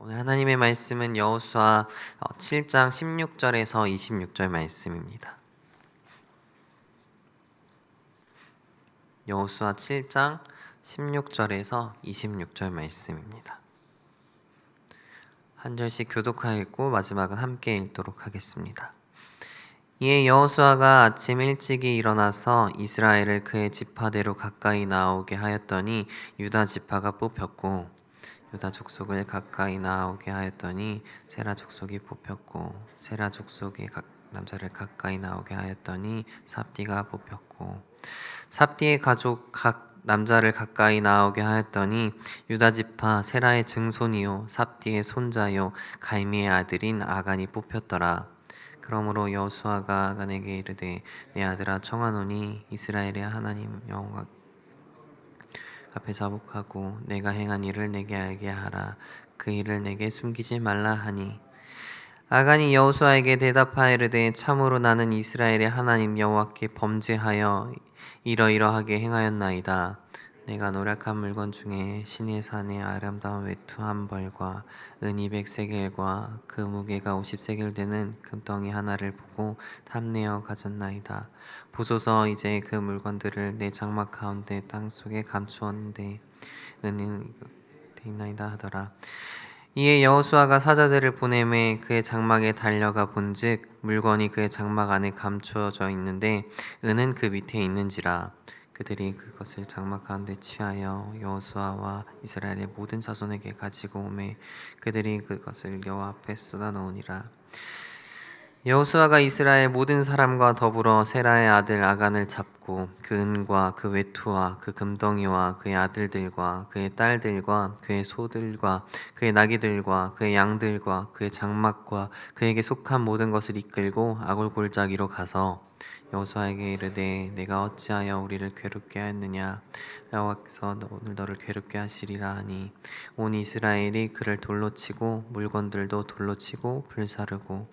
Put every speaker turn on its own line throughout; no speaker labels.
오늘 하나님의 말씀은 여호수아 7장 16절에서 26절 말씀입니다. 여호수아 7장 16절에서 26절 말씀입니다. 한 절씩 교독하여 읽고 마지막은 함께 읽도록 하겠습니다. 이에 여호수아가 아침 일찍이 일어나서 이스라엘을 그의 지파대로 가까이 나오게 하였더니 유다 지파가 뽑혔고 유다 족속을 가까이 나오게 하였더니 세라 족속이 뽑혔고 세라 족속의 남자를 가까이 나오게 하였더니 삽디가 뽑혔고 삽디의 가족 각 남자를 가까이 나오게 하였더니 유다 지파 세라의 증손이요 삽디의 손자요 갈미의 아들인 아간이 뽑혔더라. 그러므로 여호수아가 아간에게 이르되 내 아들아 청하노니 이스라엘의 하나님 여호와 앞에 자복하고 내가 행한 일을 내게 알게 하라. 그 일을 내게 숨기지 말라 하니 아간이 여호수아에게 대답하여 이르되 참으로 나는 이스라엘의 하나님 여호와께 범죄하여 이러이러하게 행하였나이다. 내가 노력한 물건 중에 신의 산의 아름다운 외투 한 벌과 은 200세겔과 그 무게가 50세겔 되는 금덩이 하나를 보고 탐내어 가졌나이다. 보소서 이제 그 물건들을 내 장막 가운데 땅속에 감추었는데 은은 되나이다 하더라. 이에 여호수아가 사자들을 보내매 그의 장막에 달려가 본즉 물건이 그의 장막 안에 감추어져 있는데 은은 그 밑에 있는지라. 그들이 그것을 장막 가운데 취하여 여호수아와 이스라엘의 모든 자손에게 가지고 오매 그들이 그것을 여호와 앞에 쏟아놓으니라. 여호수아가 이스라엘 모든 사람과 더불어 세라의 아들 아간을 잡고 그 은과 그 외투와 그 금덩이와 그의 아들들과 그의 딸들과 그의 소들과 그의 나귀들과 그의 양들과 그의 장막과 그에게 속한 모든 것을 이끌고 아골 골짜기로 가서 여호수아에게 이르되 내가 어찌하여 우리를 괴롭게 하였느냐 여호와께서 오늘 너를 괴롭게 하시리라 하니 온 이스라엘이 그를 돌로 치고 물건들도 돌로 치고 불사르고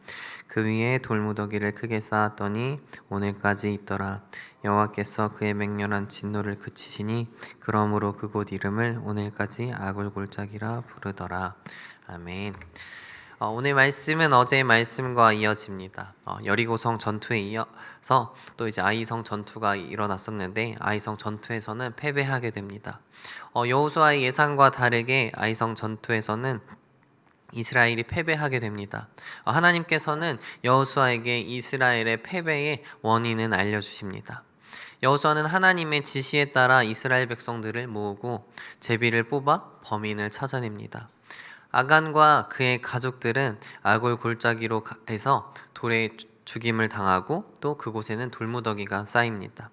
그 위에 돌무더기를 크게 쌓았더니 오늘까지 있더라. 여호와께서 그의 맹렬한 진노를 그치시니 그러므로 그곳 이름을 오늘까지 아골 골짜기라 부르더라. 아멘. 오늘 말씀은 어제의 말씀과 이어집니다. 여리고성 전투에 이어서 또 이제 아이성 전투가 일어났었는데 아이성 전투에서는 패배하게 됩니다. 여호수아의 예상과 다르게 아이성 전투에서는 이스라엘이 패배하게 됩니다. 하나님께서는 여호수아에게 이스라엘의 패배의 원인을 알려주십니다. 여호수아는 하나님의 지시에 따라 이스라엘 백성들을 모으고 제비를 뽑아 범인을 찾아냅니다. 아간과 그의 가족들은 아골 골짜기로 해서 돌에 죽임을 당하고 또 그곳에는 돌무더기가 쌓입니다.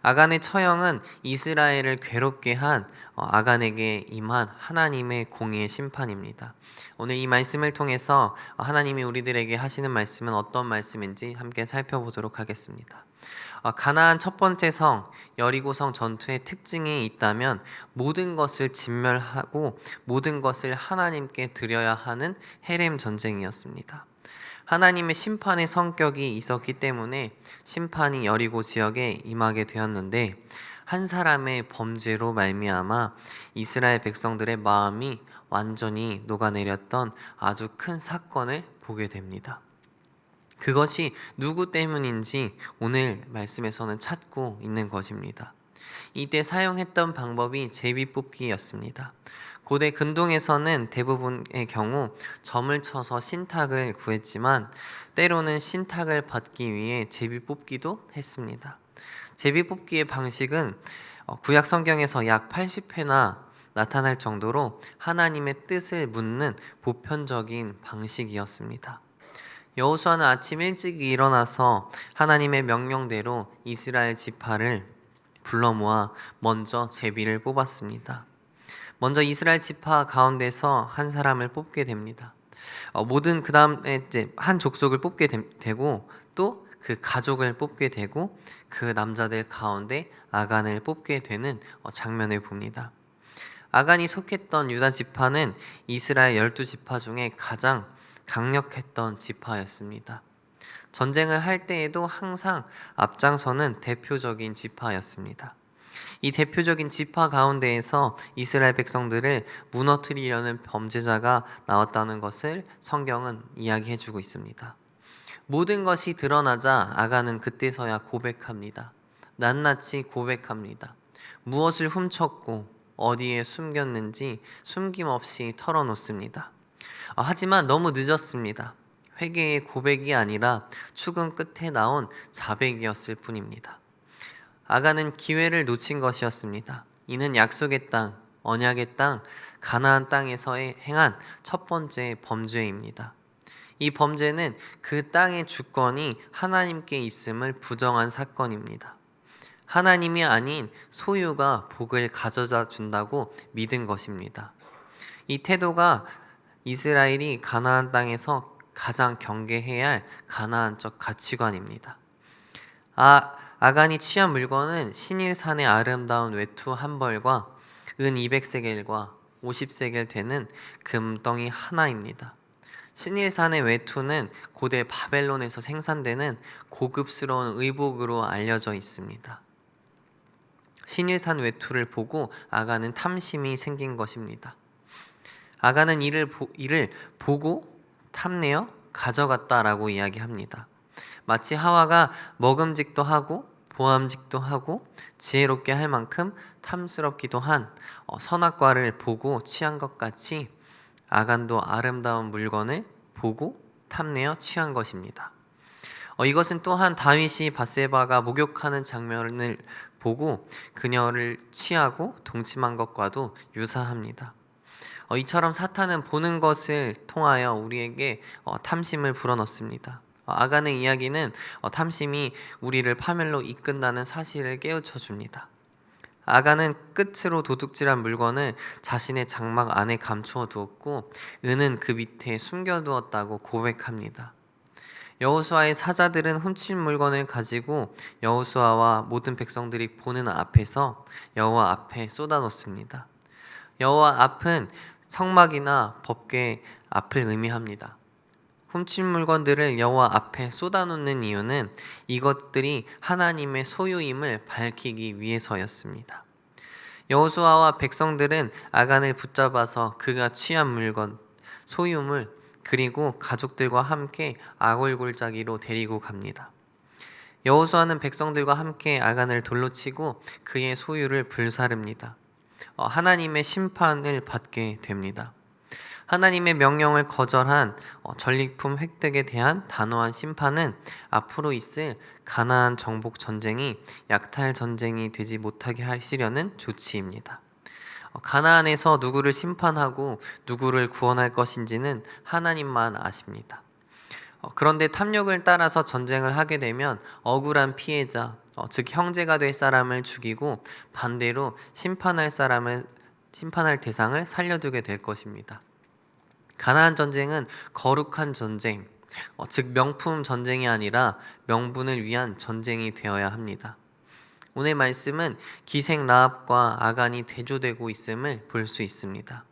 아간의 처형은 이스라엘을 괴롭게 한 아간에게 임한 하나님의 공의의 심판입니다. 오늘 이 말씀을 통해서 하나님이 우리들에게 하시는 말씀은 어떤 말씀인지 함께 살펴보도록 하겠습니다. 가나안 첫 번째 성 여리고성 전투의 특징이 있다면 모든 것을 진멸하고 모든 것을 하나님께 드려야 하는 헤렘 전쟁이었습니다. 하나님의 심판의 성격이 있었기 때문에 심판이 여리고 지역에 임하게 되었는데 한 사람의 범죄로 말미암아 이스라엘 백성들의 마음이 완전히 녹아내렸던 아주 큰 사건을 보게 됩니다. 그것이 누구 때문인지 오늘 말씀에서는 찾고 있는 것입니다. 이때 사용했던 방법이 제비뽑기였습니다. 고대 근동에서는 대부분의 경우 점을 쳐서 신탁을 구했지만 때로는 신탁을 받기 위해 제비뽑기도 했습니다. 제비뽑기의 방식은 구약 성경에서 약 80회나 나타날 정도로 하나님의 뜻을 묻는 보편적인 방식이었습니다. 여호수아는 아침 일찍 일어나서 하나님의 명령대로 이스라엘 지파를 불러 모아 먼저 제비를 뽑았습니다. 먼저 이스라엘 지파 가운데서 한 사람을 뽑게 됩니다. 모든 그 다음에 이제 한 족속을 뽑게 되고 또 그 가족을 뽑게 되고 그 남자들 가운데 아간을 뽑게 되는 장면을 봅니다. 아간이 속했던 유다 지파는 이스라엘 12지파 중에 가장 강력했던 지파였습니다. 전쟁을 할 때에도 항상 앞장서는 대표적인 지파였습니다. 이 대표적인 지파 가운데에서 이스라엘 백성들을 무너뜨리려는 범죄자가 나왔다는 것을 성경은 이야기해주고 있습니다. 모든 것이 드러나자 아간은 그때서야 고백합니다. 낱낱이 고백합니다. 무엇을 훔쳤고 어디에 숨겼는지 숨김없이 털어놓습니다. 하지만 너무 늦었습니다. 회개의 고백이 아니라 죽음 끝에 나온 자백이었을 뿐입니다. 아간은 기회를 놓친 것이었습니다. 이는 약속의 땅, 언약의 땅, 가나안 땅에서의 행한 첫 번째 범죄입니다. 이 범죄는 그 땅의 주권이 하나님께 있음을 부정한 사건입니다. 하나님이 아닌 소유가 복을 가져다 준다고 믿은 것입니다. 이 태도가 이스라엘이 가나안 땅에서 가장 경계해야 할 가나안적 가치관입니다. 아간이 취한 물건은 신일산의 아름다운 외투 한 벌과 은 200세겔과 50세겔 되는 금덩이 하나입니다. 신일산의 외투는 고대 바벨론에서 생산되는 고급스러운 의복으로 알려져 있습니다. 신일산 외투를 보고 아간은 탐심이 생긴 것입니다. 아간은 이를 보고 탐내어 가져갔다라고 이야기합니다. 마치 하와가 먹음직도 하고 보암직도 하고 지혜롭게 할 만큼 탐스럽기도 한 선악과를 보고 취한 것 같이 아간도 아름다운 물건을 보고 탐내어 취한 것입니다. 이것은 또한 다윗이 밧세바가 목욕하는 장면을 보고 그녀를 취하고 동침한 것과도 유사합니다. 이처럼 사탄은 보는 것을 통하여 우리에게 탐심을 불어넣습니다. 아간의 이야기는 탐심이 우리를 파멸로 이끈다는 사실을 깨우쳐 줍니다. 아간은 끝으로 도둑질한 물건을 자신의 장막 안에 감추어 두었고 은은 그 밑에 숨겨두었다고 고백합니다. 여호수아의 사자들은 훔친 물건을 가지고 여호수아와 모든 백성들이 보는 앞에서 여호와 앞에 쏟아놓습니다. 여호와 앞은 성막이나 법궤 앞을 의미합니다. 훔친 물건들을 여호와 앞에 쏟아놓는 이유는 이것들이 하나님의 소유임을 밝히기 위해서였습니다. 여호수아와 백성들은 아간을 붙잡아서 그가 취한 물건, 소유물, 그리고 가족들과 함께 아골골짜기로 데리고 갑니다. 여호수아는 백성들과 함께 아간을 돌로 치고 그의 소유를 불사릅니다. 하나님의 심판을 받게 됩니다. 하나님의 명령을 거절한 전리품 획득에 대한 단호한 심판은 앞으로 있을 가나안 정복 전쟁이 약탈 전쟁이 되지 못하게 하시려는 조치입니다. 가나안에서 누구를 심판하고 누구를 구원할 것인지는 하나님만 아십니다. 그런데 탐욕을 따라서 전쟁을 하게 되면 억울한 피해자, 즉 형제가 될 사람을 죽이고 반대로 심판할 대상을 살려두게 될 것입니다. 가나안 전쟁은 거룩한 전쟁, 즉 명품 전쟁이 아니라 명분을 위한 전쟁이 되어야 합니다. 오늘 말씀은 기생 라합과 아간이 대조되고 있음을 볼 수 있습니다.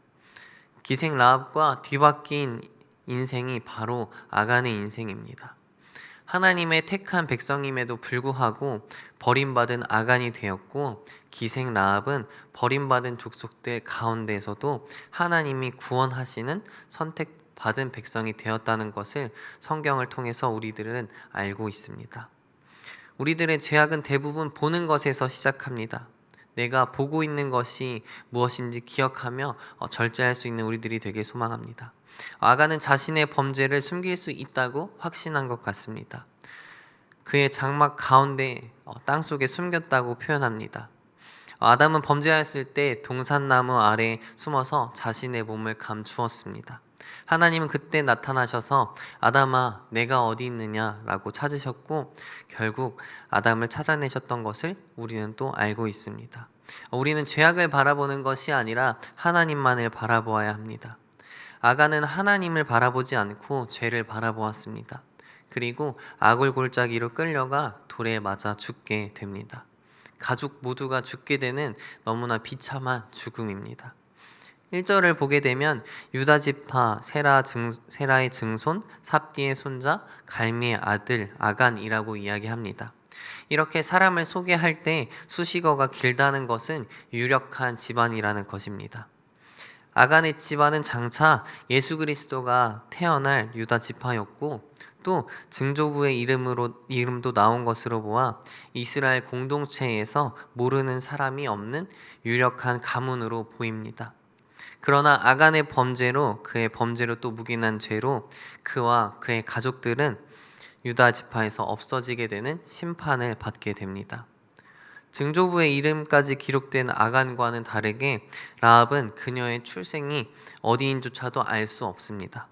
기생 라합과 뒤바뀐 인생이 바로 아간의 인생입니다. 하나님의 택한 백성임에도 불구하고 버림받은 아간이 되었고 기생 라합은 버림받은 족속들 가운데서도 하나님이 구원하시는 선택받은 백성이 되었다는 것을 성경을 통해서 우리들은 알고 있습니다. 우리들의 죄악은 대부분 보는 것에서 시작합니다. 내가 보고 있는 것이 무엇인지 기억하며 절제할 수 있는 우리들이 되길 소망합니다. 아간은 자신의 범죄를 숨길 수 있다고 확신한 것 같습니다. 그의 장막 가운데 땅속에 숨겼다고 표현합니다. 아담은 범죄하였을 때 동산나무 아래에 숨어서 자신의 몸을 감추었습니다. 하나님은 그때 나타나셔서 아담아 내가 어디 있느냐라고 찾으셨고 결국 아담을 찾아내셨던 것을 우리는 또 알고 있습니다. 우리는 죄악을 바라보는 것이 아니라 하나님만을 바라보아야 합니다. 아간은 하나님을 바라보지 않고 죄를 바라보았습니다. 그리고 아골골짜기로 끌려가 돌에 맞아 죽게 됩니다. 가족 모두가 죽게 되는 너무나 비참한 죽음입니다. 1절을 보게 되면 유다 지파 세라의 증손 삽디의 손자 갈미의 아들 아간이라고 이야기합니다. 이렇게 사람을 소개할 때 수식어가 길다는 것은 유력한 집안이라는 것입니다. 아간의 집안은 장차 예수 그리스도가 태어날 유다 지파였고 또 증조부의 이름도 나온 것으로 보아 이스라엘 공동체에서 모르는 사람이 없는 유력한 가문으로 보입니다. 그러나 아간의 범죄로 그의 범죄로 또 묵인한 죄로 그와 그의 가족들은 유다 지파에서 없어지게 되는 심판을 받게 됩니다. 증조부의 이름까지 기록된 아간과는 다르게 라합은 그녀의 출생이 어디인조차도 알 수 없습니다.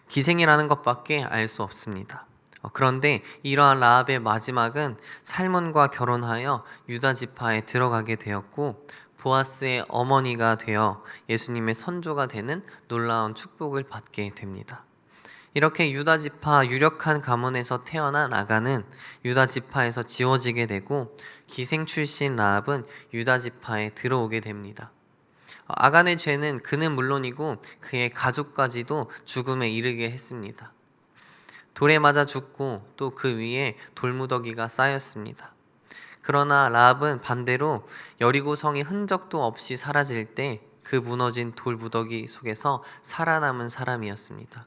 기생이라는 것밖에 알 수 없습니다. 그런데 이러한 라합의 마지막은 살몬과 결혼하여 유다 지파에 들어가게 되었고 보아스의 어머니가 되어 예수님의 선조가 되는 놀라운 축복을 받게 됩니다. 이렇게 유다 지파 유력한 가문에서 태어난 아간은 유다 지파에서 지워지게 되고 기생 출신 라합은 유다 지파에 들어오게 됩니다. 아간의 죄는 그는 물론이고 그의 가족까지도 죽음에 이르게 했습니다. 돌에 맞아 죽고 또 그 위에 돌무더기가 쌓였습니다. 그러나 라합은 반대로 여리고 성이 흔적도 없이 사라질 때 그 무너진 돌무더기 속에서 살아남은 사람이었습니다.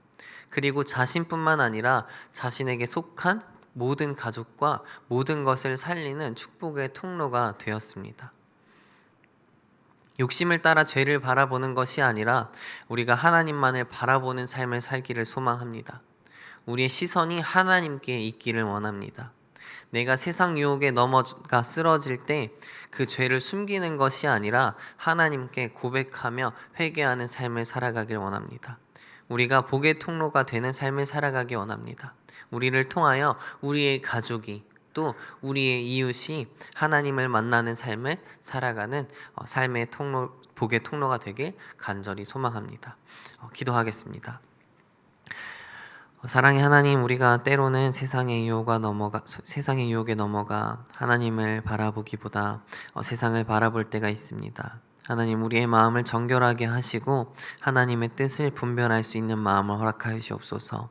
그리고 자신뿐만 아니라 자신에게 속한 모든 가족과 모든 것을 살리는 축복의 통로가 되었습니다. 욕심을 따라 죄를 바라보는 것이 아니라 우리가 하나님만을 바라보는 삶을 살기를 소망합니다. 우리의 시선이 하나님께 있기를 원합니다. 내가 세상 유혹에 넘어가 쓰러질 때 그 죄를 숨기는 것이 아니라 하나님께 고백하며 회개하는 삶을 살아가길 원합니다. 우리가 복의 통로가 되는 삶을 살아가기 원합니다. 우리를 통하여 우리의 가족이 또 우리의 이웃이 하나님을 만나는 삶을 살아가는 삶의 통로, 복의 통로가 되길 간절히 소망합니다. 기도하겠습니다. 사랑의 하나님, 우리가 때로는 세상의 유혹에 넘어가 하나님을 바라보기보다 세상을 바라볼 때가 있습니다. 하나님, 우리의 마음을 정결하게 하시고 하나님의 뜻을 분별할 수 있는 마음을 허락하여 주옵소서.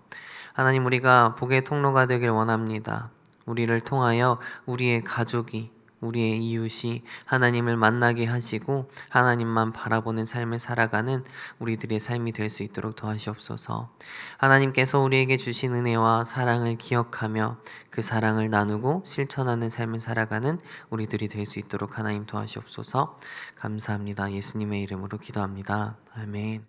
하나님, 우리가 복의 통로가 되길 원합니다. 우리를 통하여 우리의 가족이, 우리의 이웃이 하나님을 만나게 하시고 하나님만 바라보는 삶을 살아가는 우리들의 삶이 될 수 있도록 도와주옵소서. 하나님께서 우리에게 주신 은혜와 사랑을 기억하며 그 사랑을 나누고 실천하는 삶을 살아가는 우리들이 될 수 있도록 하나님 도와주옵소서. 감사합니다. 예수님의 이름으로 기도합니다. 아멘.